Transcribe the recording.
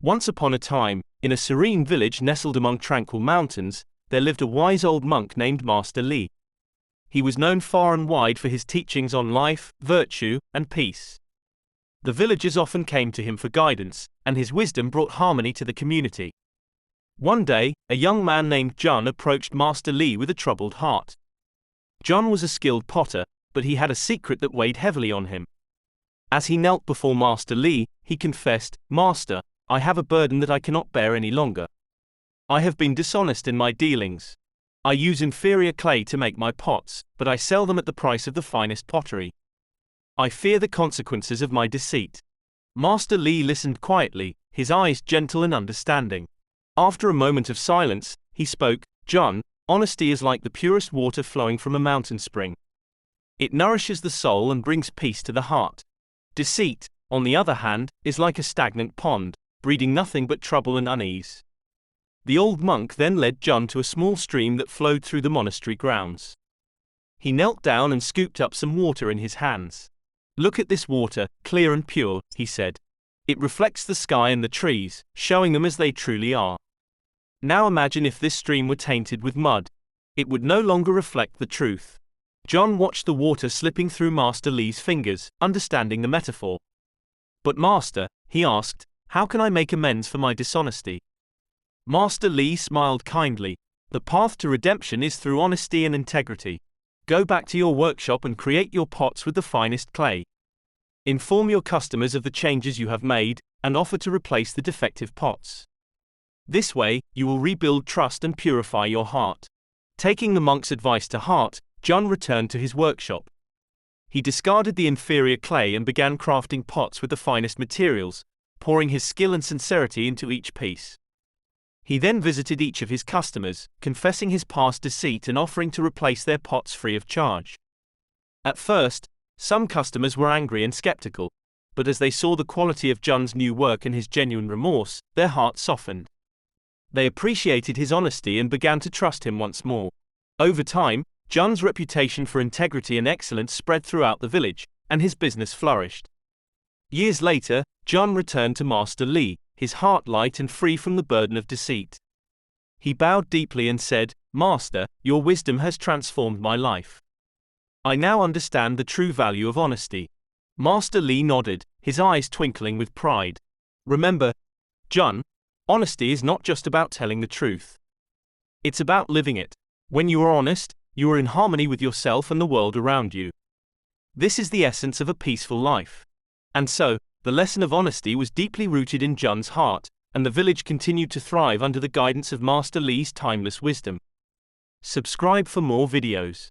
Once upon a time, in a serene village nestled among tranquil mountains, there lived a wise old monk named Master Li. He was known far and wide for his teachings on life, virtue, and peace. The villagers often came to him for guidance, and his wisdom brought harmony to the community. One day, a young man named John approached Master Li with a troubled heart. John was a skilled potter, but he had a secret that weighed heavily on him. As he knelt before Master Li, he confessed, "Master, I have a burden that I cannot bear any longer. I have been dishonest in my dealings. I use inferior clay to make my pots, but I sell them at the price of the finest pottery. I fear the consequences of my deceit." Master Li listened quietly, his eyes gentle and understanding. After a moment of silence, he spoke, "John, honesty is like the purest water flowing from a mountain spring. It nourishes the soul and brings peace to the heart. Deceit, on the other hand, is like a stagnant pond, breeding nothing but trouble and unease." The old monk then led John to a small stream that flowed through the monastery grounds. He knelt down and scooped up some water in his hands. "Look at this water, clear and pure," he said. "It reflects the sky and the trees, showing them as they truly are. Now imagine if this stream were tainted with mud. It would no longer reflect the truth." John watched the water slipping through Master Li's fingers, understanding the metaphor. "But Master," he asked, "how can I make amends for my dishonesty?" Master Li smiled kindly. "The path to redemption is through honesty and integrity. Go back to your workshop and create your pots with the finest clay. Inform your customers of the changes you have made, and offer to replace the defective pots. This way, you will rebuild trust and purify your heart." Taking the monk's advice to heart, John returned to his workshop. He discarded the inferior clay and began crafting pots with the finest materials, pouring his skill and sincerity into each piece. He then visited each of his customers, confessing his past deceit and offering to replace their pots free of charge. At first, some customers were angry and skeptical, but as they saw the quality of John's new work and his genuine remorse, their hearts softened. They appreciated his honesty and began to trust him once more. Over time, John's reputation for integrity and excellence spread throughout the village, and his business flourished. Years later, John returned to Master Li, his heart light and free from the burden of deceit. He bowed deeply and said, "Master, your wisdom has transformed my life. I now understand the true value of honesty." Master Li nodded, his eyes twinkling with pride. "Remember, John, honesty is not just about telling the truth. It's about living it. When you are honest, you are in harmony with yourself and the world around you. This is the essence of a peaceful life." And so, the lesson of honesty was deeply rooted in John's heart, and the village continued to thrive under the guidance of Master Li's timeless wisdom. Subscribe for more videos.